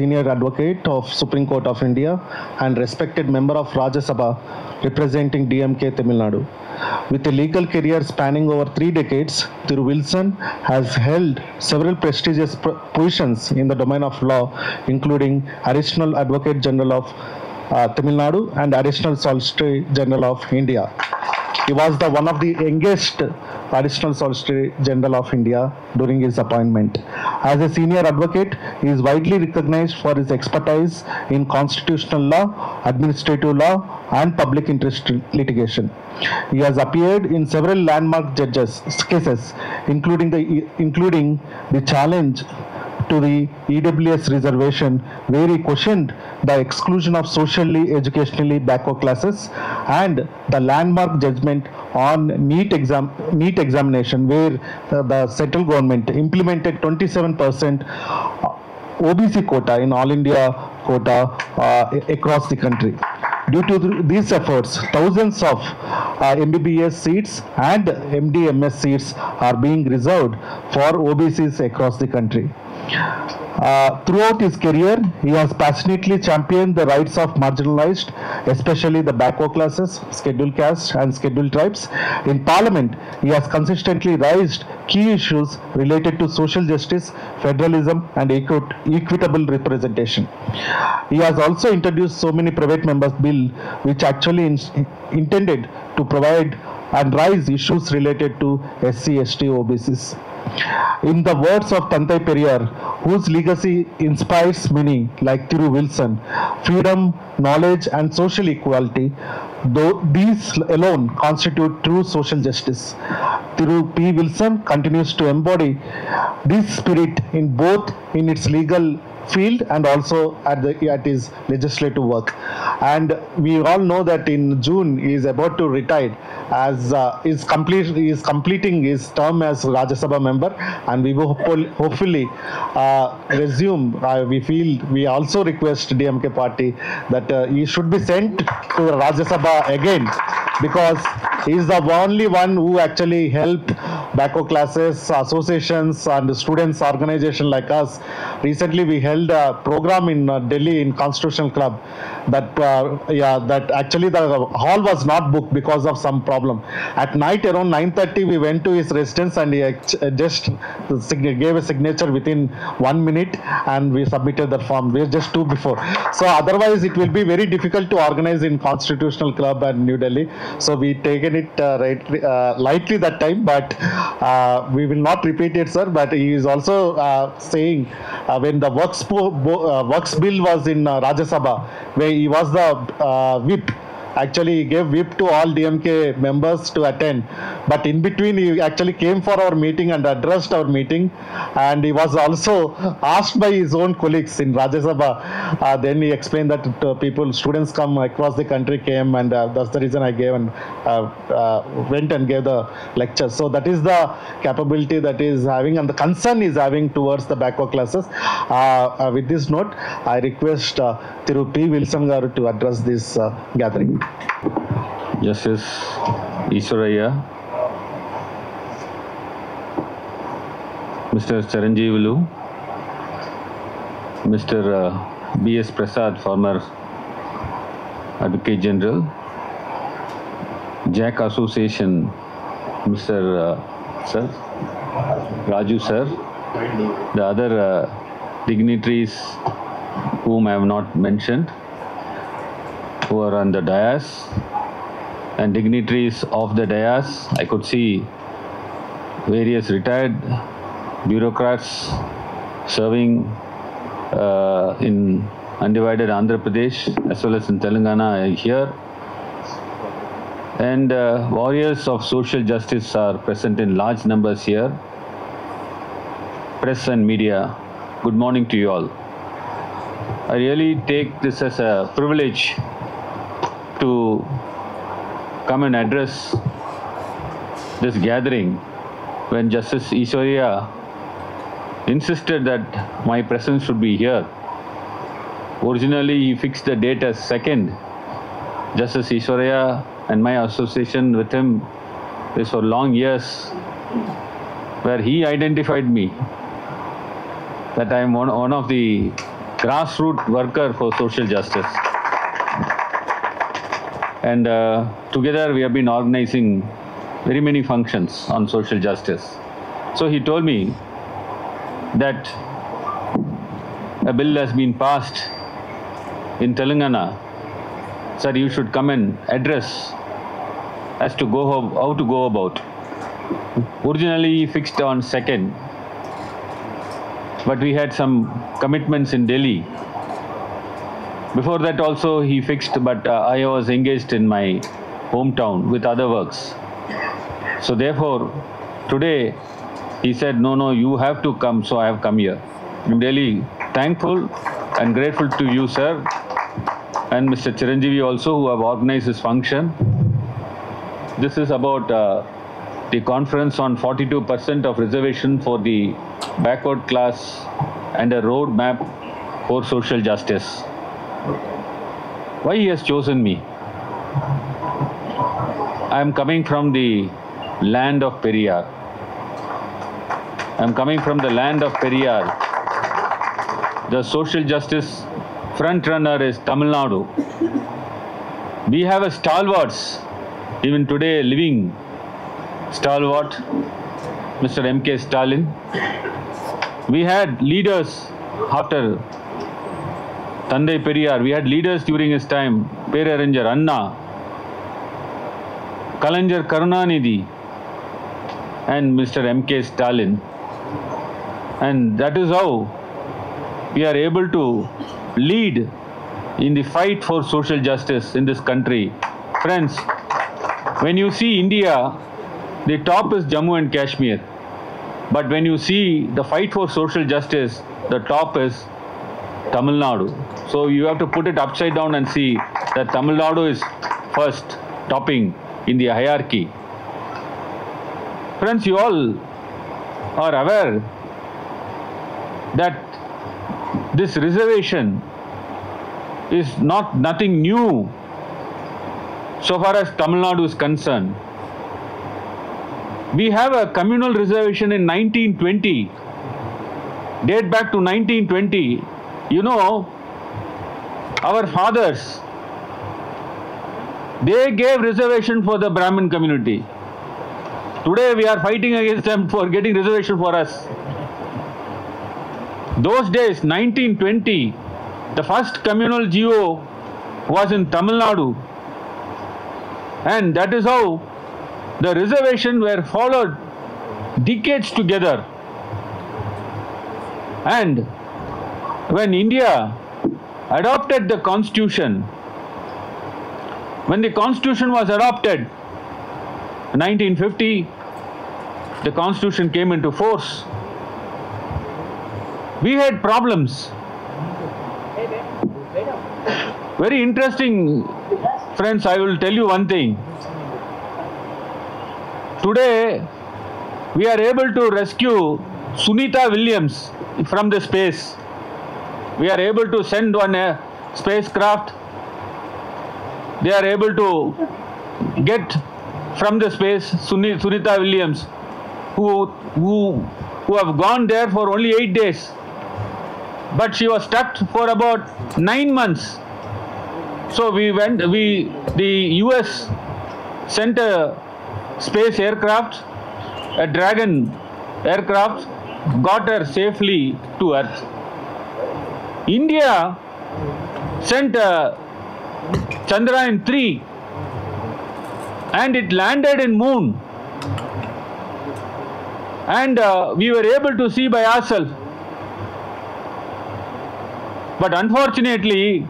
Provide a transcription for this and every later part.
senior advocate of Supreme Court of India and respected member of Rajyasabha representing DMK Tamil Nadu. With a legal career spanning over 3 decades, Thiru Wilson has held several prestigious positions in the domain of law, including Additional Advocate General of Tamil Nadu and Additional Solicitor General of India. He was one of the youngest Additional Solicitor General of India during his appointment. As a senior advocate, he is widely recognized for his expertise in constitutional law, administrative law, and public interest litigation. He has appeared in several landmark cases, including the challenge to the EWS reservation, where he questioned the exclusion of socially, educationally backward classes, and the landmark judgment on NEET examination, where the central government implemented 27% OBC quota in All India quota across the country. Due to these efforts, thousands of MBBS seats and MD/MS seats are being reserved for OBCs across the country. Throughout his career, he has passionately championed the rights of marginalized, especially the backward classes, scheduled castes, and scheduled tribes. In Parliament, he has consistently raised key issues related to social justice, federalism, and equitable representation. He has also introduced so many private members' bills, which actually intended to provide and raise issues related to SC, ST, OBCs. In the words of Tantai Periyar, whose legacy inspires many like Thiru Wilson, freedom, knowledge, and social equality, though these alone constitute true social justice. Thiru P. Wilson continues to embody this spirit in both in its legal field and also at his legislative work. And we all know that in June he is about to retire, as he is completing his term as Rajya Sabha member, and we will hopefully resume. We also request DMK party that he should be sent to Rajya Sabha again, because he is the only one who actually helped backward classes, associations, and students organization like us. Recently we held a program in Delhi in Constitutional Club that actually the hall was not booked because of some problem. At night around 9:30 we went to his residence, and he just gave a signature within 1 minute, and we submitted the form. We were just 2 before. So otherwise it will be very difficult to organize in Constitutional Club and New Delhi. So we taken it lightly that time, but we will not repeat it, sir. But he is also saying when the works bill was in Rajya Sabha, where he was the whip. Actually, he gave whip to all DMK members to attend. But in between, he actually came for our meeting and addressed our meeting. And he was also asked by his own colleagues in Rajya Sabha. Then he explained that students come across the country came, and that's the reason I gave and went and gave the lecture. So that is the capability that is having, and the concern is having towards the backward classes. With this note, I request Thiru P. Wilson garu to address this gathering. Justice Ishwaraya, Mr. Charanjeevalu, Mr. B.S. Prasad, former Advocate General, Jack Association, Mr. Sir, Raju Sir, the other dignitaries whom I have not mentioned, who are on the dais, and dignitaries of the dais. I could see various retired bureaucrats serving in undivided Andhra Pradesh as well as in Telangana here. And warriors of social justice are present in large numbers here. Press and media, good morning to you all. I really take this as a privilege to come and address this gathering when Justice Ishwaraya insisted that my presence should be here. Originally, he fixed the date as 2nd. Justice Ishwaraya and my association with him is for long years, where he identified me that I am one of the grassroots worker for social justice. And together we have been organizing very many functions on social justice. So he told me that a bill has been passed in Telangana. Sir, you should come and address as to how to go about. Originally fixed on 2nd, but we had some commitments in Delhi. Before that also he fixed, but I was engaged in my hometown with other works. So therefore, today he said, no, you have to come, so I have come here. I'm really thankful and grateful to you, sir, and Mr. Chiranjeevi also, who have organized this function. This is about the conference on 42% of reservation for the backward class and a road map for social justice. Why he has chosen me? I am coming from the land of Periyar. I am coming from the land of Periyar. The social justice front runner is Tamil Nadu. We have a stalwarts, even today living stalwart, Mr. MK Stalin. We had leaders after Tandai Periyar. We had leaders during his time, Peraranger Anna, Kalanjar Karunanidhi, and Mr. MK Stalin. And that is how we are able to lead in the fight for social justice in this country. Friends, when you see India, the top is Jammu and Kashmir. But when you see the fight for social justice, the top is Tamil Nadu. So you have to put it upside down and see that Tamil Nadu is first, topping in the hierarchy. Friends, you all are aware that this reservation is nothing new so far as Tamil Nadu is concerned. We have a communal reservation in 1920, date back to 1920. You know, our fathers, they gave reservation for the Brahmin community. Today we are fighting against them for getting reservation for us. Those days, 1920, the first communal GO was in Tamil Nadu. And that is how the reservation were followed decades together. And when India adopted the constitution, when the constitution was adopted, 1950, the constitution came into force. We had problems. Very interesting, friends, I will tell you one thing. Today, we are able to rescue Sunita Williams from the space. We are able to send one spacecraft. They are able to get from the space Sunita Williams, who have gone there for only 8 days. But she was stuck for about 9 months. So the US sent a space aircraft, a Dragon aircraft, got her safely to Earth. India sent a Chandrayaan-3 and it landed in Moon. And we were able to see by ourselves. But unfortunately,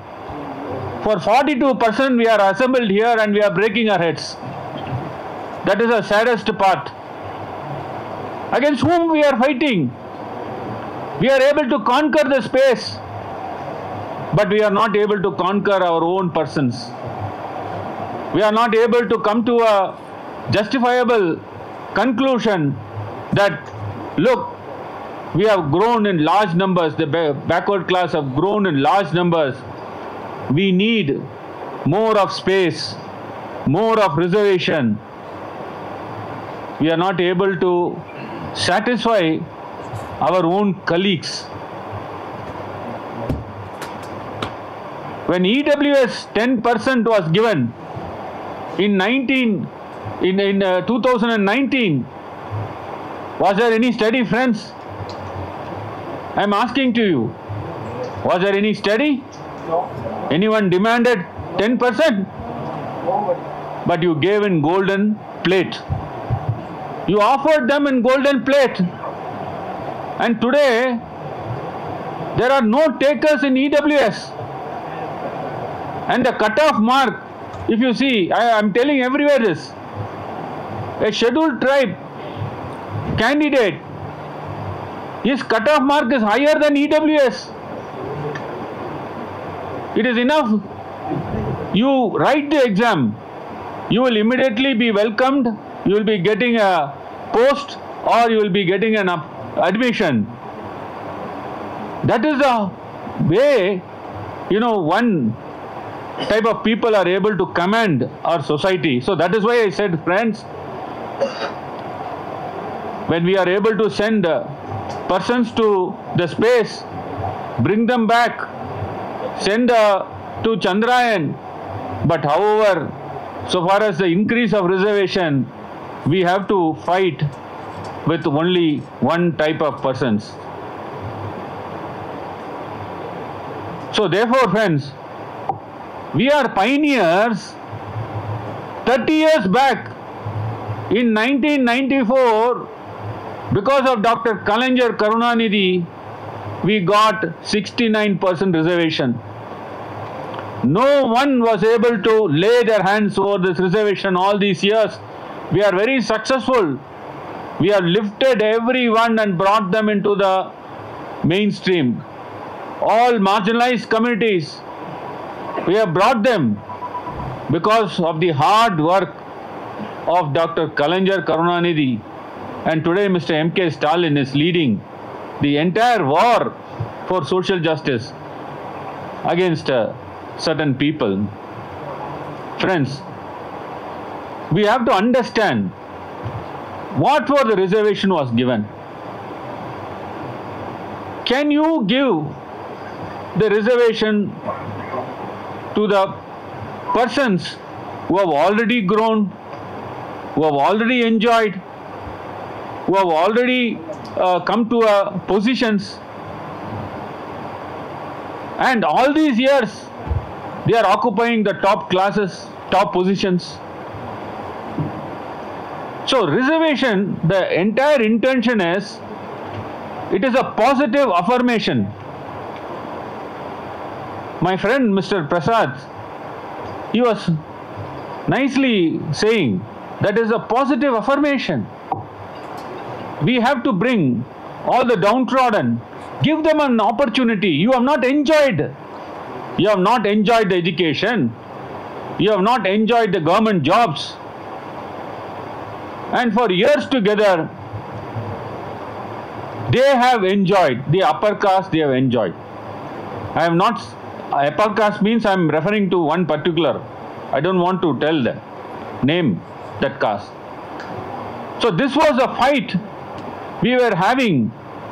for 42% we are assembled here and we are breaking our heads. That is the saddest part. Against whom we are fighting? We are able to conquer the space, but we are not able to conquer our own persons. We are not able to come to a justifiable conclusion that, look, we have grown in large numbers, the backward class have grown in large numbers. We need more of space, more of reservation. We are not able to satisfy our own colleagues. When EWS 10% was given in 2019, was there any study, friends? I am asking to you, was there any study? No. Anyone demanded 10%? Nobody. But you gave in golden plate. You offered them in golden plate. And today, there are no takers in EWS. And the cutoff mark, if you see, I am telling everywhere this, a scheduled tribe candidate, his cutoff mark is higher than EWS. It is enough. You write the exam, you will immediately be welcomed, you will be getting a post or you will be getting an admission. That is the way, one type of people are able to command our society. So that is why I said, friends, when we are able to send persons to the space, bring them back, send to Chandrayaan, but however, so far as the increase of reservation, we have to fight with only one type of persons. So therefore, friends, we are pioneers. 30 years back, in 1994, because of Dr. Kalaignar Karunanidhi, we got 69% reservation. No one was able to lay their hands over this reservation all these years. We are very successful. We have lifted everyone and brought them into the mainstream. All marginalized communities, we have brought them because of the hard work of Dr. Kalaignar Karunanidhi. And today Mr. MK Stalin is leading the entire war for social justice against certain people. Friends, we have to understand what for the reservation was given. Can you give the reservation to the persons who have already grown, who have already enjoyed, who have already come to positions, and all these years they are occupying the top classes, top positions? So reservation, the entire intention is, it is a positive affirmation. My friend Mr. Prasad, he was nicely saying that is a positive affirmation. We have to bring all the downtrodden, give them an opportunity. You have not enjoyed. You have not enjoyed the education. You have not enjoyed the government jobs. And for years together, they have enjoyed, the upper caste they have enjoyed. I am not, upper caste means I am referring to one particular. I don't want to tell the name that caste. So this was a fight we were having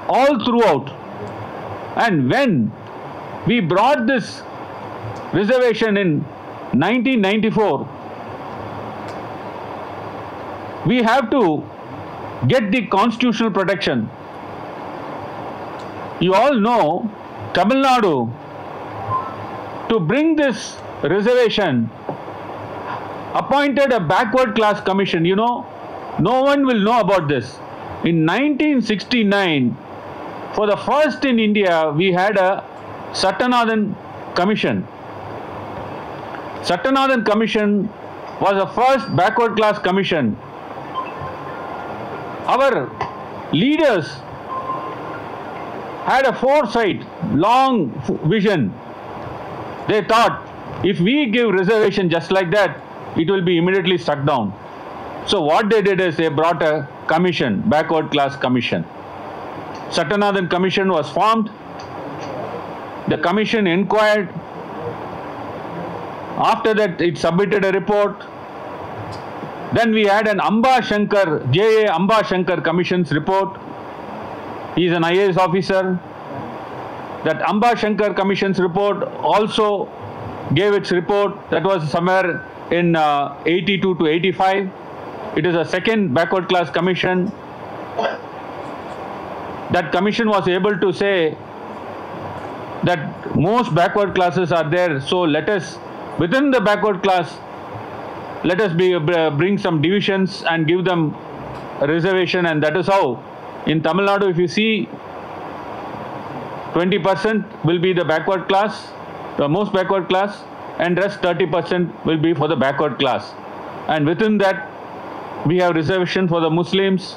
all throughout. And when we brought this reservation in 1994, we have to get the constitutional protection. You all know Tamil Nadu, to bring this reservation, appointed a backward class commission. You know, no one will know about this. In 1969, for the first in India, we had a Satyanathan Commission. Satyanathan Commission was the first backward class commission. Our leaders had a foresight, long vision. They thought, if we give reservation just like that, it will be immediately struck down. So what they did is they brought a commission, backward class commission. Satyanathan Commission was formed. The commission inquired. After that, it submitted a report. Then we had an Amba Shankar, J.A. Amba Shankar Commission's report. He is an IAS officer. That Amba Shankar Commission's report also gave its report. That was somewhere in 82 to 85. It is a second backward class commission. That commission was able to say that most backward classes are there, so let us, within the backward class, let us bring some divisions and give them a reservation. And that is how in Tamil Nadu, if you see, 20% will be the backward class, the most backward class, and rest 30% will be for the backward class. And within that, we have reservation for the Muslims,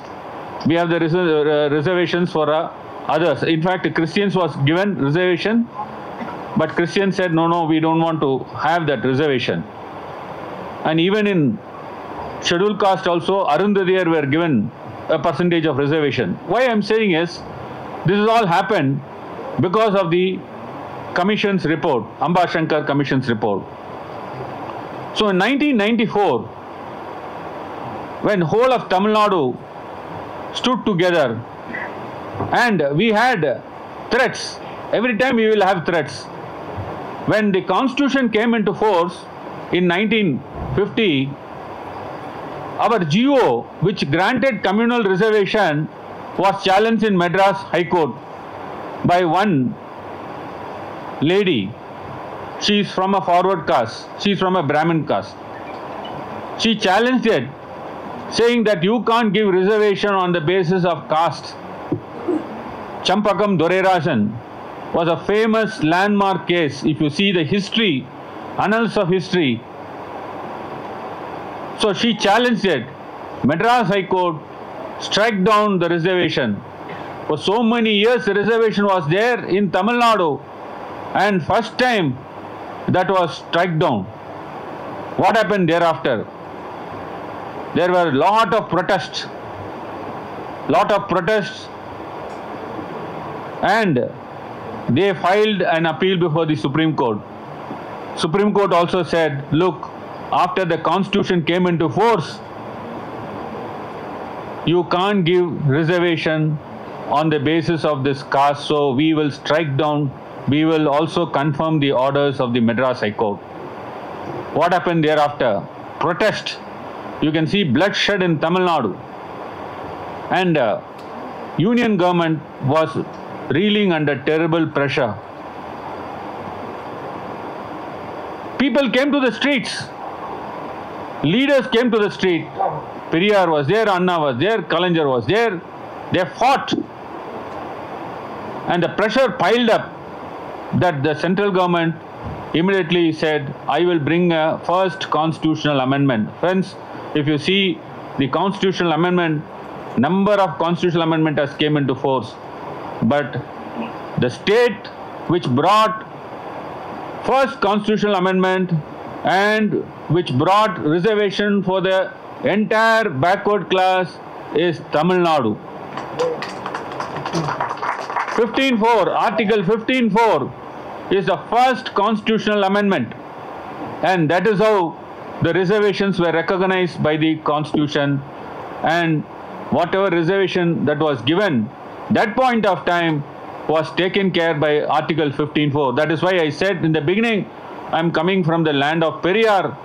we have the reservations for others. In fact, Christians was given reservation, but Christians said, no, we don't want to have that reservation. And even in scheduled caste also, Arundhadiyar were given a percentage of reservation. Why I am saying is, this has all happened because of the Commission's report, Amba Shankar Commission's report. So in 1994, when whole of Tamil Nadu stood together, and we had threats, every time we will have threats. When the Constitution came into force in 1950, our GO, which granted communal reservation, was challenged in Madras High Court by one lady. She is from a forward caste. She is from a Brahmin caste. She challenged it, saying that you can't give reservation on the basis of caste. Champakam Dorerajan was a famous landmark case. If you see the history, annals of history. So she challenged it. Madras High Court struck down the reservation. For so many years, the reservation was there in Tamil Nadu, and first time that was struck down. What happened thereafter? There were a lot of protests, and they filed an appeal before the Supreme Court. Supreme Court also said, look, after the Constitution came into force, you can't give reservation on the basis of this caste, so we will strike down, we will also confirm the orders of the Madras High Court. What happened thereafter? Protest. You can see bloodshed in Tamil Nadu. And Union government was reeling under terrible pressure. People came to the streets. Leaders came to the street. Periyar was there, Anna was there, Kalaignar was there. They fought. And the pressure piled up that the central government immediately said, I will bring a first constitutional amendment. Friends, if you see the constitutional amendment, number of constitutional amendment has came into force. But the state which brought first constitutional amendment and which brought reservation for the entire backward class is Tamil Nadu. 15.4, Article 15.4 is the first constitutional amendment, and that is how the reservations were recognized by the Constitution, and whatever reservation that was given, that point of time was taken care by Article 15.4. That is why I said in the beginning, I am coming from the land of Periyar,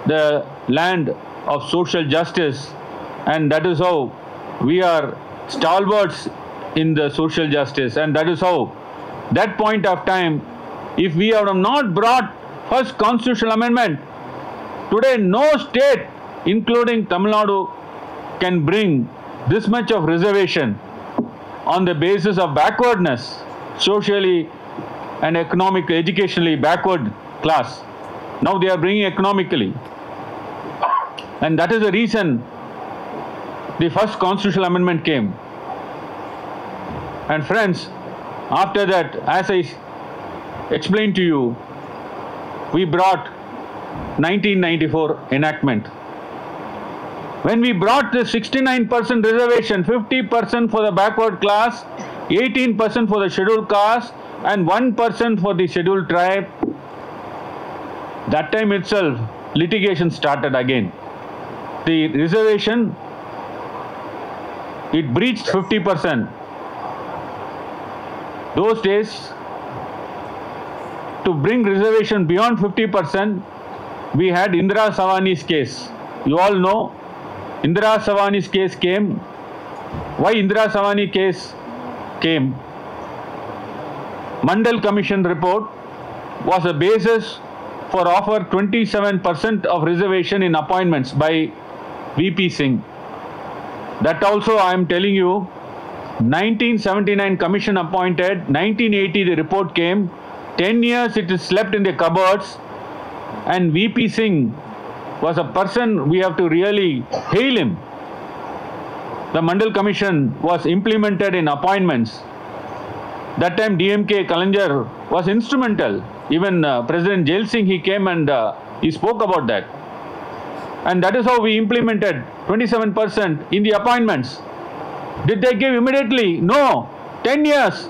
the land of social justice, and that is how we are stalwarts in the social justice, and that is how that point of time, if we have not brought first constitutional amendment, today no state, including Tamil Nadu, can bring this much of reservation on the basis of backwardness, socially and economically, educationally backward class. Now they are bringing economically. And that is the reason the first constitutional amendment came. And friends, after that, as I explained to you, we brought 1994 enactment. When we brought the 69% reservation, 50% for the backward class, 18% for the scheduled caste, and 1% for the scheduled tribe, that time itself, litigation started again. The reservation, it breached 50%. Those days, to bring reservation beyond 50%, we had Indira Savani's case. You all know Indira Savani's case came. Why Indira Savani case came? Mandal Commission report was a basis for offer 27% of reservation in appointments by VP Singh. That also I am telling you, 1979 commission appointed, 1980 the report came, 10 years it is slept in the cupboards, and VP Singh was a person we have to really hail him. The Mandal Commission was implemented in appointments. That time DMK Kalaignar was instrumental. Even President Jail Singh, he came and he spoke about that. And that is how we implemented 27% in the appointments. Did they give immediately? No. 10 years.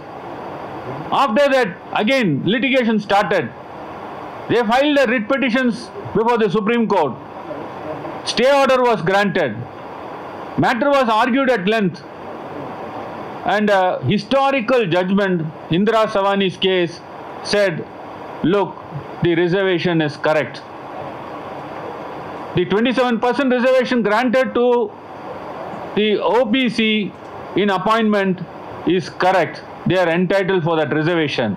After that, again, litigation started. They filed the writ petitions before the Supreme Court. Stay order was granted. Matter was argued at length. And a historical judgment, Indira Savani's case, said, look, the reservation is correct. The 27% reservation granted to the OBC in appointment is correct. They are entitled for that reservation.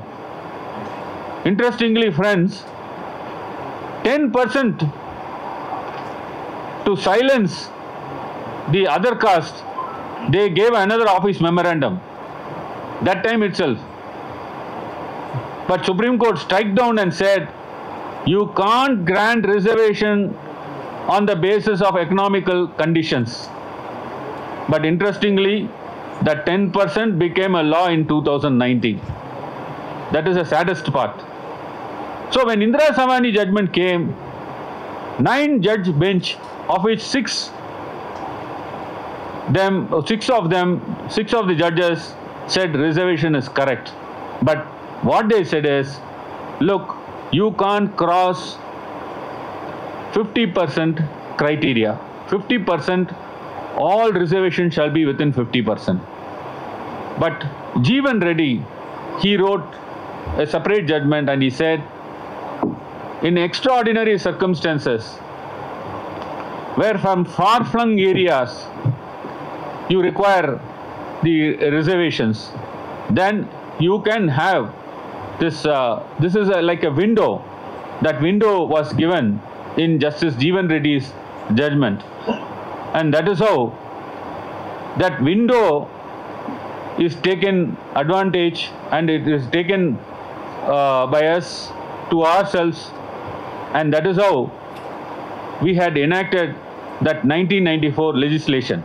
Interestingly, friends, 10% to silence the other caste, they gave another office memorandum that time itself. But Supreme Court struck down and said, you can't grant reservation on the basis of economical conditions. But interestingly, that 10% became a law in 2019. That is the saddest part. So when Indira Savani judgment came, 9-judge bench, of which 6 of the judges said reservation is correct. But what they said is, look, you can't cross 50% criteria. 50%, all reservation shall be within 50%. But Jeevan Reddy, he wrote a separate judgment and he said, in extraordinary circumstances, where from far-flung areas you require the reservations, then you can have this. This is like a window. That window was given in Justice Jeevan Reddy's judgment, and that is how that window is taken advantage, and it is taken by us to ourselves, and that is how we had enacted that 1994 legislation.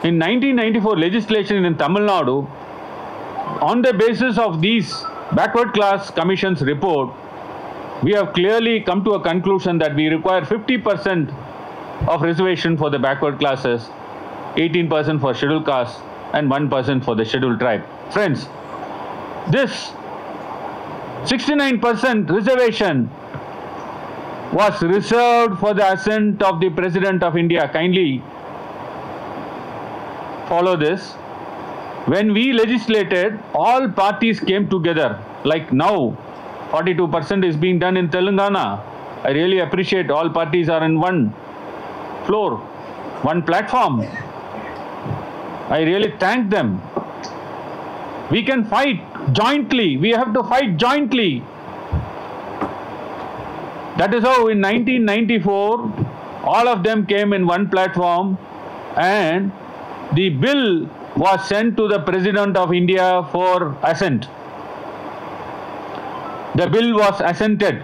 In 1994 legislation in Tamil Nadu, on the basis of these backward class commission's report, we have clearly come to a conclusion that we require 50% of reservation for the backward classes, 18% for scheduled castes, and 1% for the scheduled tribe. Friends, this 69% reservation was reserved for the assent of the President of India. Kindly follow this. When we legislated, all parties came together. Like now, 42% is being done in Telangana. I really appreciate all parties are in one floor, one platform. I really thank them. We can fight jointly. We have to fight jointly. That is how in 1994, all of them came in one platform, and the bill was sent to the President of India for assent. The bill was assented.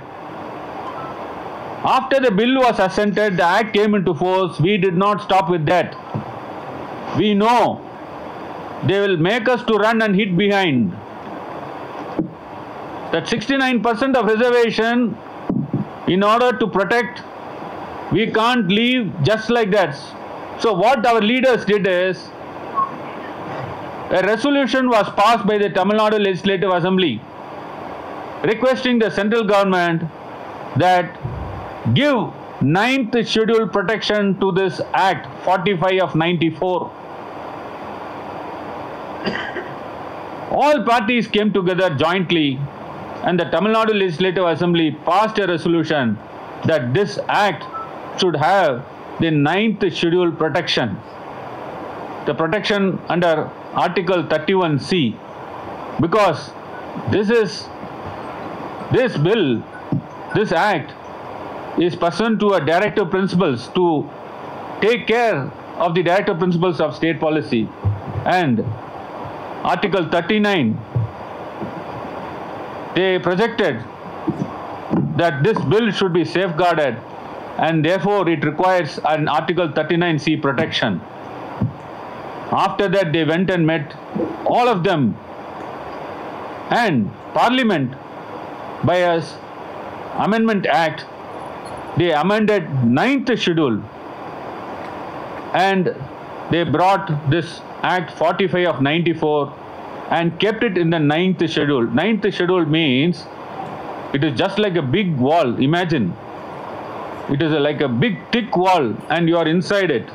After the bill was assented, the act came into force. We did not stop with that. We know they will make us to run and hit behind. That 69% of reservation, in order to protect, we can't leave just like that. So what our leaders did is, a resolution was passed by the Tamil Nadu Legislative Assembly requesting the central government that give 9th schedule protection to this Act 45 of 94. All parties came together jointly and the Tamil Nadu Legislative Assembly passed a resolution that this act should have the 9th schedule protection, the protection under Article 31C, because this bill, this act is pursuant to a directive principles to take care of the directive principles of state policy, and Article 39, they projected that this bill should be safeguarded, and therefore it requires an Article 39C protection. After that, they went and met all of them, and Parliament, by a Amendment Act, they amended 9th schedule, and they brought this Act 45 of 94 and kept it in the 9th schedule. 9th schedule means it is just like a big wall. Imagine, it is like a big thick wall and you are inside it.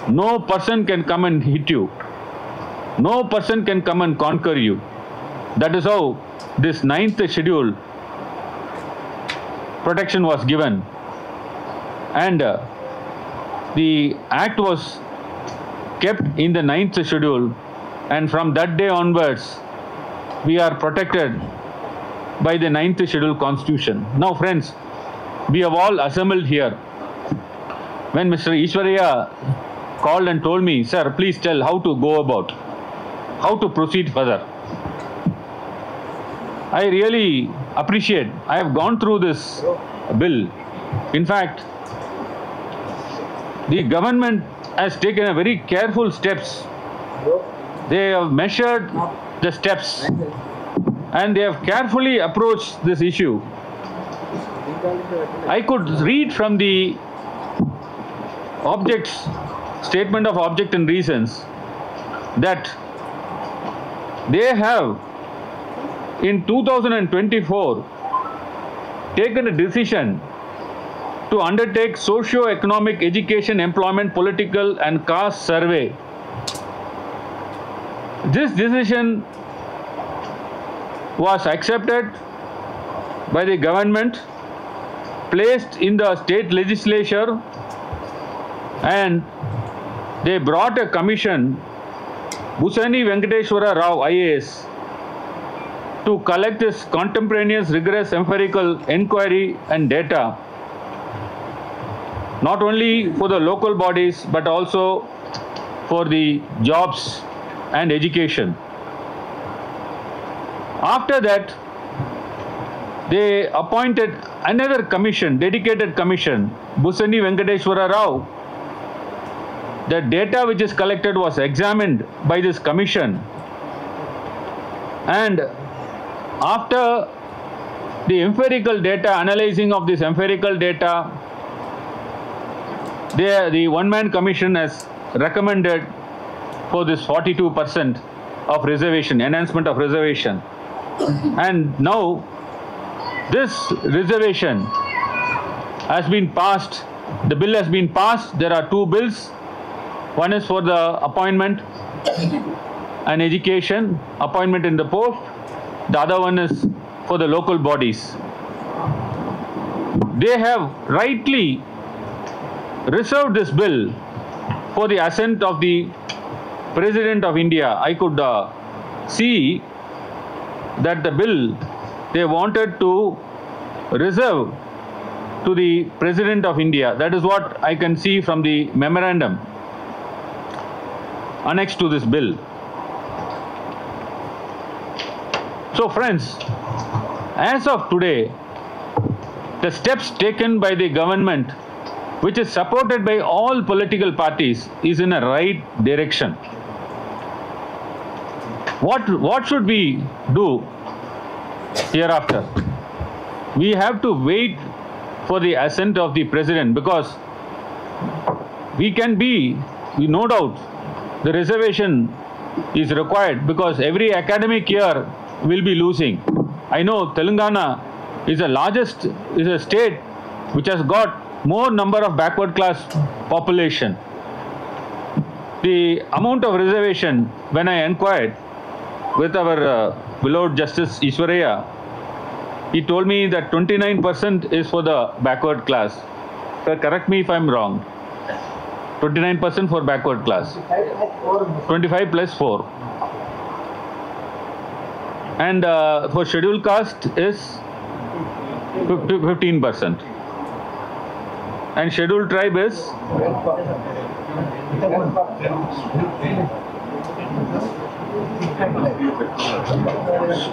No person can come and hit you. No person can come and conquer you. That is how this 9th schedule protection was given. And the act was kept in the 9th schedule, and from that day onwards we are protected by the 9th schedule constitution. Now friends, we have all assembled here. When Mr. Ishwaraya called and told me, sir, please tell how to go about, how to proceed further, I really appreciate. I have gone through this bill. In fact, the government has taken a very careful steps. They have measured the steps and they have carefully approached this issue. I could read from the statement of object and reasons that they have in 2024 taken a decision to undertake socio-economic, education, employment, political and caste survey. This decision was accepted by the government, placed in the state legislature, and they brought a commission, Busani Venkateshwara Rao IAS, to collect this contemporaneous, rigorous, empirical inquiry and data, not only for the local bodies but also for the jobs and education. After that, they appointed another commission, dedicated commission, Busani Venkateshwara Rao. The data which is collected was examined by this commission, and after the empirical data, analyzing of this empirical data, the one-man commission has recommended for this 42% of reservation, enhancement of reservation. And now this reservation has been passed, the bill has been passed. There are two bills. One is for the appointment and education, appointment in the post. The other one is for the local bodies. They have rightly reserved this bill for the assent of the President of India. I could see that the bill they wanted to reserve to the President of India. That is what I can see from the memorandum annexed to this bill. So friends, as of today, the steps taken by the government, which is supported by all political parties, is in a right direction. What should we do hereafter? We have to wait for the assent of the President, because we can be, no doubt, the reservation is required, because every academic year will be losing. I know Telangana is a state which has got more number of backward class population. The amount of reservation, when I inquired with our beloved Justice Ishwaraya, he told me that 29% is for the backward class. Sir, correct me if I'm wrong. 29% for backward class. 25 plus 4. And for scheduled caste is 15%. And scheduled tribe is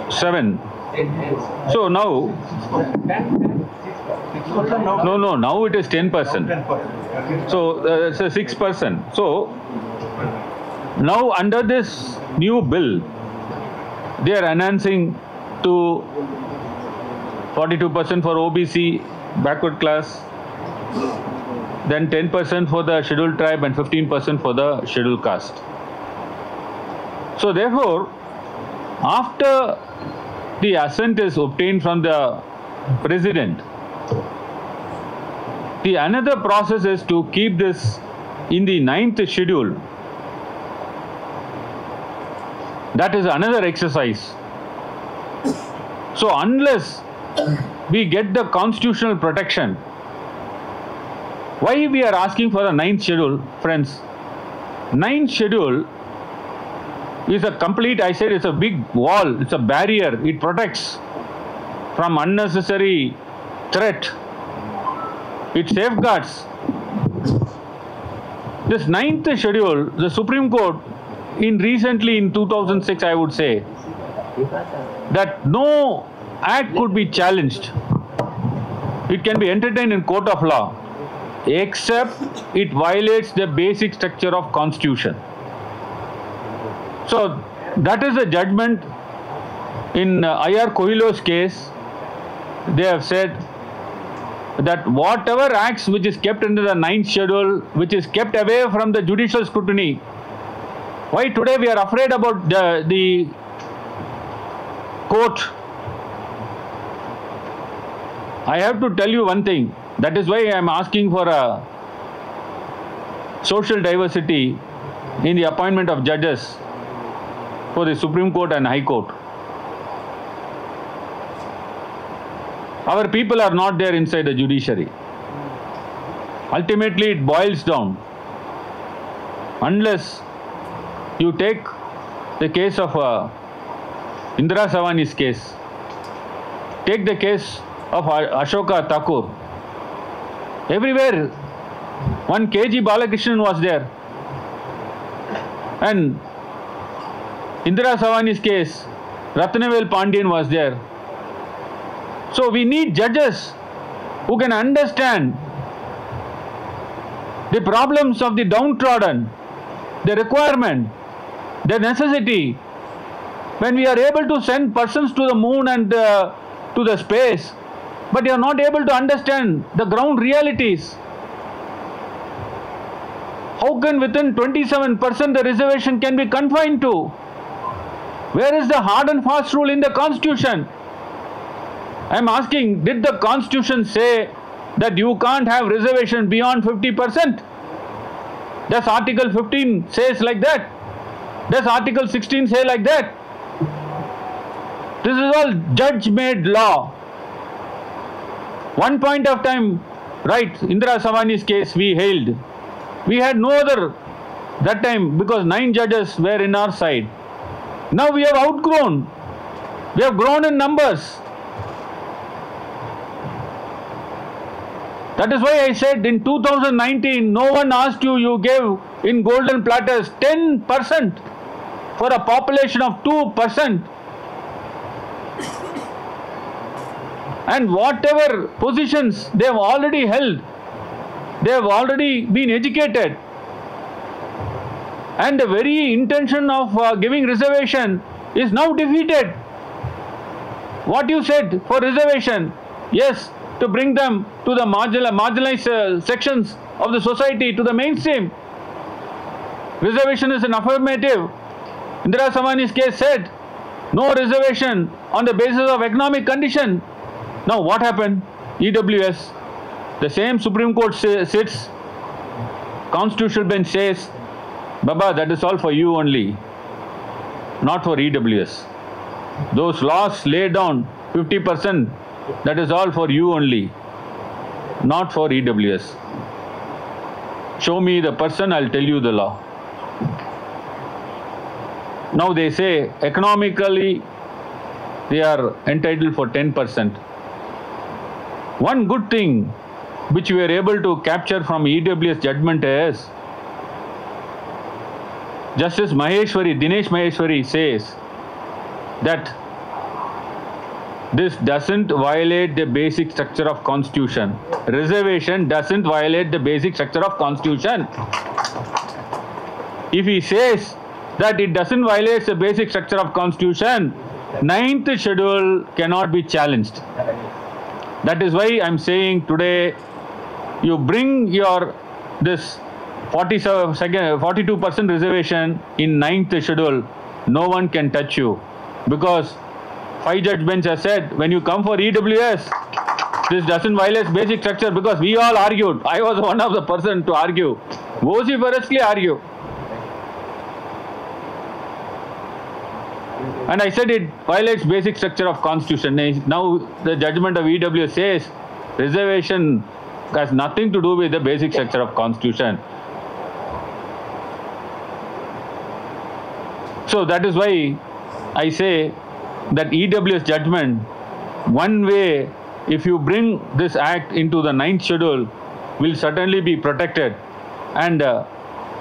7. So now, now it is 10%. So it's a 6%. So now under this new bill, they are enhancing to 42% for OBC backward class, then 10% for the scheduled tribe and 15% for the scheduled caste. So therefore, after the assent is obtained from the president, the another process is to keep this in the 9th schedule. That is another exercise. So unless we get the constitutional protection, why we are asking for the 9th schedule, friends? 9th schedule is a complete, I said, it's a big wall, it's a barrier, it protects from unnecessary threat, it safeguards. This 9th schedule, the Supreme Court, recently in 2006, I would say, that no act could be challenged. It can be entertained in court of law, except it violates the basic structure of Constitution. So that is the judgment in I.R. Coelho's case. They have said that whatever acts which is kept under the 9th schedule, which is kept away from the judicial scrutiny. Why today we are afraid about the court? I have to tell you one thing. That is why I am asking for a social diversity in the appointment of judges for the Supreme Court and High Court. Our people are not there inside the judiciary. Ultimately, it boils down. Unless you take the case of Indira Savani's case, take the case of Ashoka Thakur. Everywhere, one K.G. Balakrishnan was there. And Indira Savani's case, Ratnavel Pandian was there. So we need judges who can understand the problems of the downtrodden, the requirement, the necessity. When we are able to send persons to the moon and to the space, but you are not able to understand the ground realities. How can within 27% the reservation can be confined to? Where is the hard and fast rule in the Constitution? I am asking, did the Constitution say that you can't have reservation beyond 50%? Does Article 15 says like that? Does Article 16 say like that? This is all judge-made law. One point of time, right, Indira Savani's case we hailed. We had no other that time because 9 judges were in our side. Now we have outgrown. We have grown in numbers. That is why I said in 2019, no one asked you, you gave in golden platters 10% for a population of 2%. And whatever positions they have already held, they have already been educated. And the very intention of giving reservation is now defeated. What you said for reservation, yes, to bring them to the marginalized sections of the society, to the mainstream. Reservation is an affirmative. Indira Savani's case said, no reservation on the basis of economic condition. Now what happened? EWS, the same Supreme Court sits, Constitutional Bench says, Baba, that is all for you only, not for EWS. Those laws laid down 50% That is all for you only, not for EWS. Show me the person, I'll tell you the law. Now they say economically they are entitled for 10%. One good thing which we are able to capture from EWS judgment is Justice Dinesh Maheshwari says that this doesn't violate the basic structure of Constitution. Reservation doesn't violate the basic structure of Constitution. If he says that it doesn't violate the basic structure of Constitution, 9th schedule cannot be challenged. That is why I'm saying today, you bring your this 42% reservation in 9th schedule, no one can touch you, because 5 judge bench has said when you come for EWS, this doesn't violate basic structure, because we all argued. I was one of the person to argue, vociferously argue. And I said it violates basic structure of Constitution. Now the judgment of EWS says reservation has nothing to do with the basic structure of Constitution. So that is why I say that EWS judgment, one way, if you bring this act into the 9th schedule, will certainly be protected, and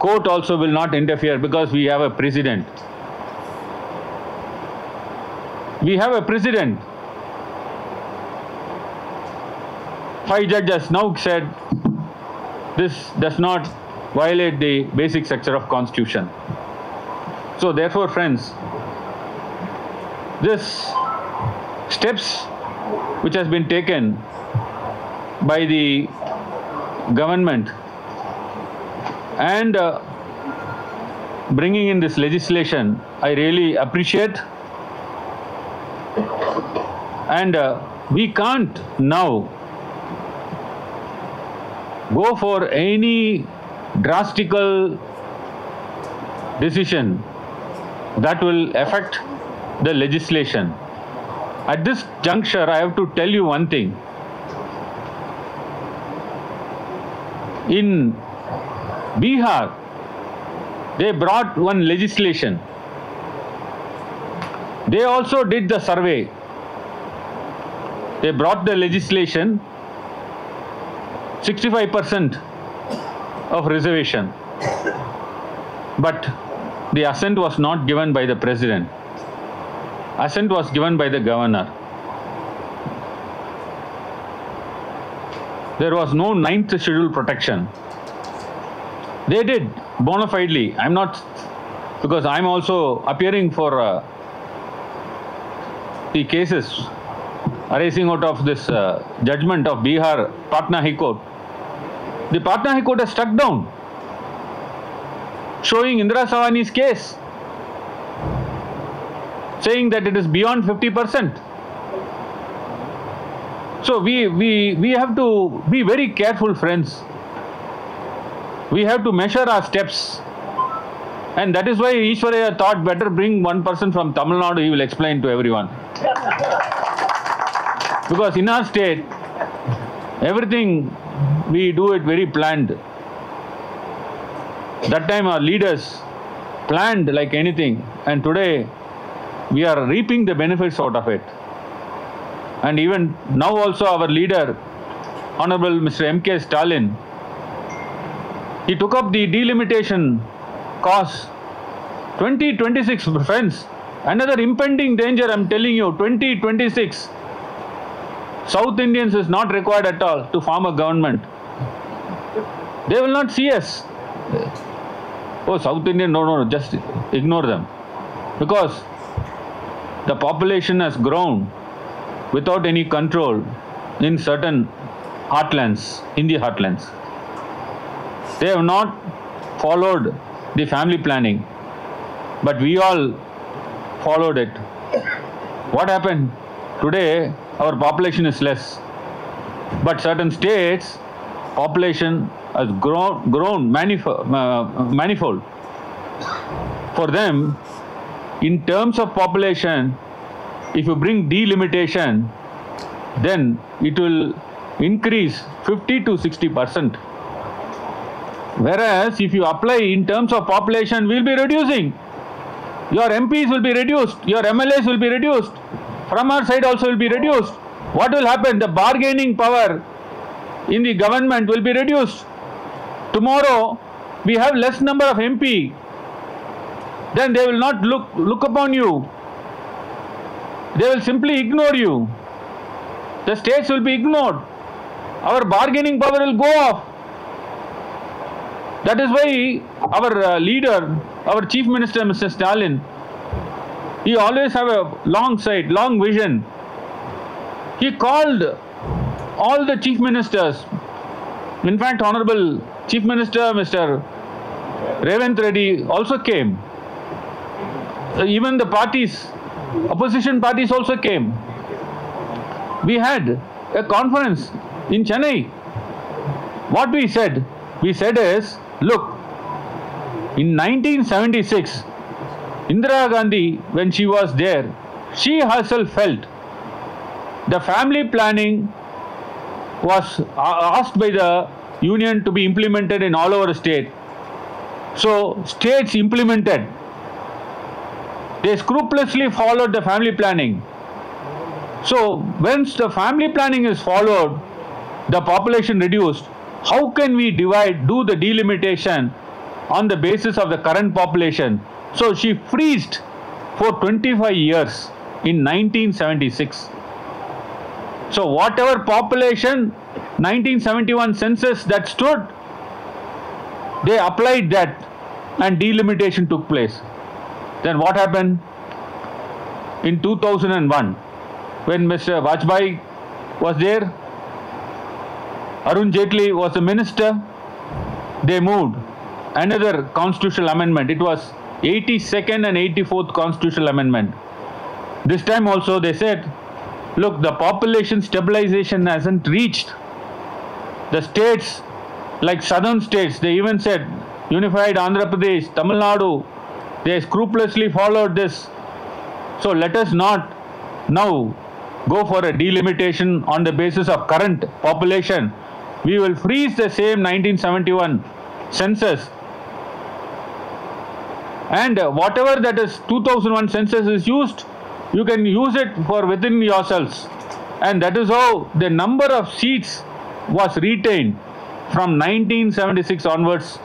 court also will not interfere, because we have a precedent. We have a precedent. 5 judges now said this does not violate the basic structure of Constitution. So therefore, friends, this steps which has been taken by the government and bringing in this legislation, I really appreciate. And we can't now go for any drastical decision that will affect the legislation. At this juncture, I have to tell you one thing. In Bihar, they brought one legislation. They also did the survey. They brought the legislation, 65% of reservation. But the assent was not given by the president. Assent was given by the governor. There was no 9th schedule protection. They did bona fidely. I'm not, because I'm also appearing for the cases arising out of this judgment of Bihar Patna High Court. The Patna High Court has struck down, showing Indira Savani's case, saying that it is beyond 50%. So we have to be very careful, friends. We have to measure our steps. And that is why Ishwaraya thought better bring one person from Tamil Nadu, he will explain to everyone. Because in our state, everything we do it very planned. That time our leaders planned like anything, and today we are reaping the benefits out of it. And even now also our leader, Honorable Mr. MK Stalin, he took up the delimitation cause. 2026, friends, another impending danger, I'm telling you, 2026. South Indians is not required at all to form a government. They will not see us. Oh, South Indian, no, just ignore them. Because the population has grown without any control in certain heartlands, in the heartlands. They have not followed the family planning, but we all followed it. What happened? Today, our population is less, but certain states, population has grown manifold. For them, in terms of population, if you bring delimitation, then it will increase 50 to 60%. Whereas if you apply in terms of population, we will be reducing. Your MPs will be reduced, your MLAs will be reduced, from our side also will be reduced. What will happen? The bargaining power in the government will be reduced. Tomorrow we have less number of MP, then they will not look upon you. They will simply ignore you. The states will be ignored. Our bargaining power will go off. That is why our leader, our Chief Minister, Mr. Stalin, he always have a long sight, long vision. He called all the Chief Ministers. In fact, Honorable Chief Minister, Mr. Revanth Reddy also came. Even the parties, opposition parties also came. We had a conference in Chennai. What we said is, look, in 1976, Indira Gandhi, when she was there, she herself felt the family planning was asked by the union to be implemented in all over the state. So states implemented. They scrupulously followed the family planning. So once the family planning is followed, the population reduced. How can we do the delimitation on the basis of the current population? So she freezed for 25 years in 1976. So whatever population 1971 census that stood, they applied that and delimitation took place. Then what happened? In 2001, when Mr. Vajpayee was there, Arun Jaitley was the minister, they moved another constitutional amendment. It was 82nd and 84th constitutional amendment. This time also they said, look, the population stabilization hasn't reached. The states, like southern states, they even said, unified Andhra Pradesh, Tamil Nadu, they scrupulously followed this. So let us not now go for a delimitation on the basis of current population. We will freeze the same 1971 census, and whatever that is 2001 census is used, you can use it for within yourselves. And that is how the number of seats was retained from 1976 onwards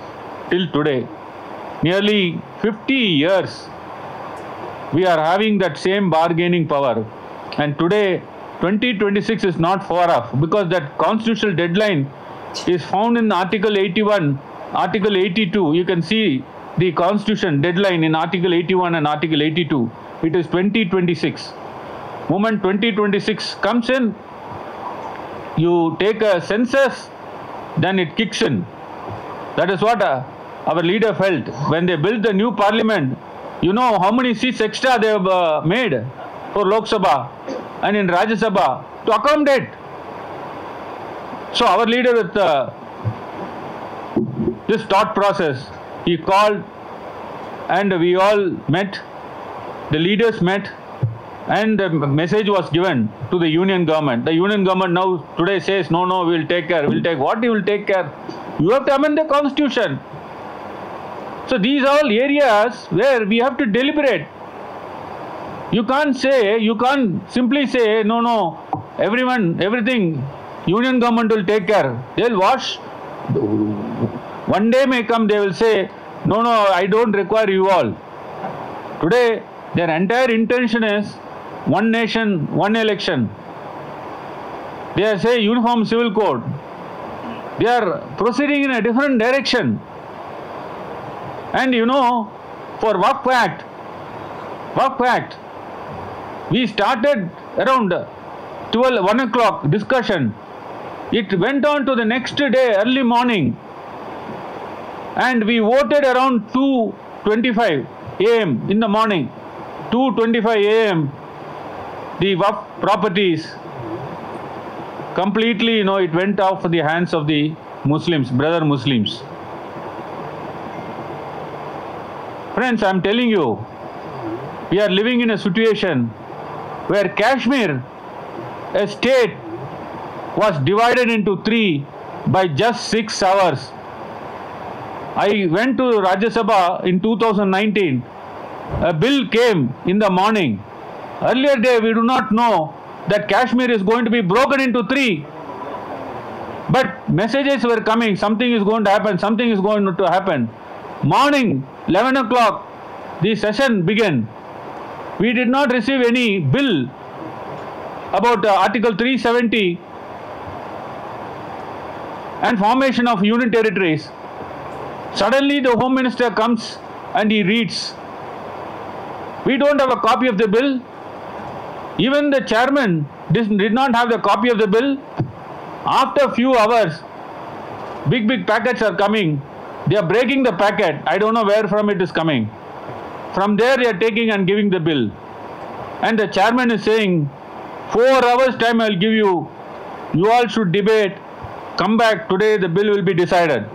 till today. Nearly 50 years we are having that same bargaining power, and today 2026 is not far off, because that constitutional deadline is found in Article 81, Article 82. You can see the constitution deadline in Article 81 and Article 82. It is 2026. Moment 2026 comes in, you take a census, then it kicks in. That is what our leader felt when they built the new parliament. You know how many seats extra they have made for Lok Sabha and in Rajyasabha to accommodate. So our leader, with this thought process, he called and we all met, the leaders met, and the message was given to the union government. The union government now today says, no, we will take care. We'll take what? You will take care? You have to amend the constitution. So these are all areas where we have to deliberate. You can't simply say, no, everything, union government will take care. They'll wash. One day may come, they will say, no, I don't require you all. Today, their entire intention is one nation, one election. They are saying uniform civil code. They are proceeding in a different direction. And you know, for Waqf Act, we started around 1 o'clock discussion. It went on to the next day, early morning. And we voted around 2:25 a.m. in the morning. 2:25 a.m. The Waqf properties completely, it went off the hands of the Muslims, brother Muslims. Friends, I am telling you, we are living in a situation where Kashmir, a state was divided into 3 by just 6 hours. I went to Rajyasabha in 2019. A bill came in the morning. Earlier day, we do not know that Kashmir is going to be broken into 3. But messages were coming, something is going to happen, something is going to happen. Morning, 11 o'clock, the session began. We did not receive any bill about Article 370 and formation of union territories. Suddenly the Home Minister comes and he reads. We don't have a copy of the bill. Even the chairman did not have the copy of the bill. After a few hours, big packets are coming. They are breaking the packet. I don't know where from it is coming. From there they are taking and giving the bill. And the chairman is saying, 4 hours time I will give you. You all should debate. Come back today, the bill will be decided.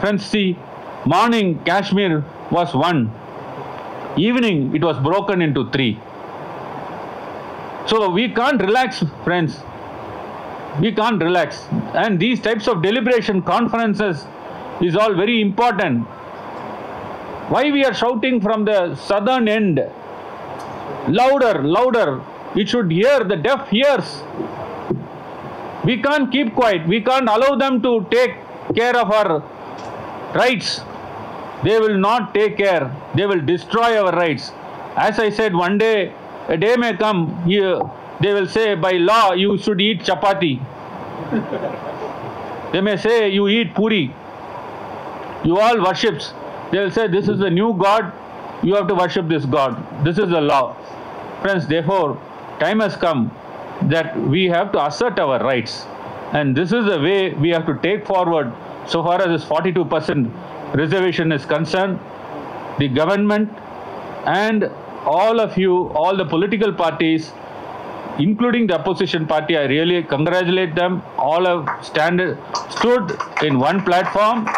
Friends, see, morning Kashmir was 1. Evening it was broken into 3. So we can't relax, friends. We can't relax. And these types of deliberation conferences is all very important. Why we are shouting from the southern end? Louder, louder. It should hear, the deaf hears. We can't keep quiet. We can't allow them to take care of our rights. They will not take care. They will destroy our rights. As I said, one day, a day may come, they will say, by law, you should eat chapati. They may say, you eat puri. You all worship. They will say, this is the new God. You have to worship this God. This is the law. Friends, therefore, time has come that we have to assert our rights. And this is the way we have to take forward so far as this 42% reservation is concerned. The government and all of you, all the political parties, including the opposition party, I really congratulate them. All have stood in one platform,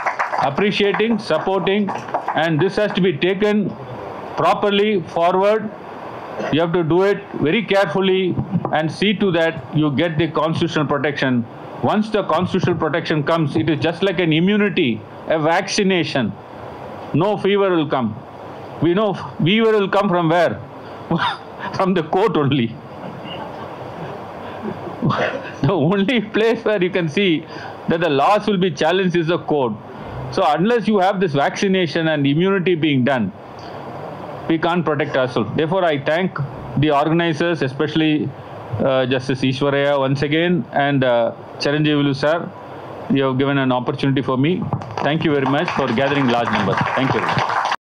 appreciating, supporting, and this has to be taken properly forward. You have to do it very carefully and see to that you get the constitutional protection. Once the constitutional protection comes, it is just like an immunity, a vaccination. No fever will come. We know fever will come from where? From the court only. The only place where you can see that the laws will be challenged is the court. So unless you have this vaccination and immunity being done, we can't protect ourselves. Therefore, I thank the organizers, especially Justice Ishwaraya once again, and Chiranjeevu sir. You have given an opportunity for me. Thank you very much for gathering large numbers. Thank you.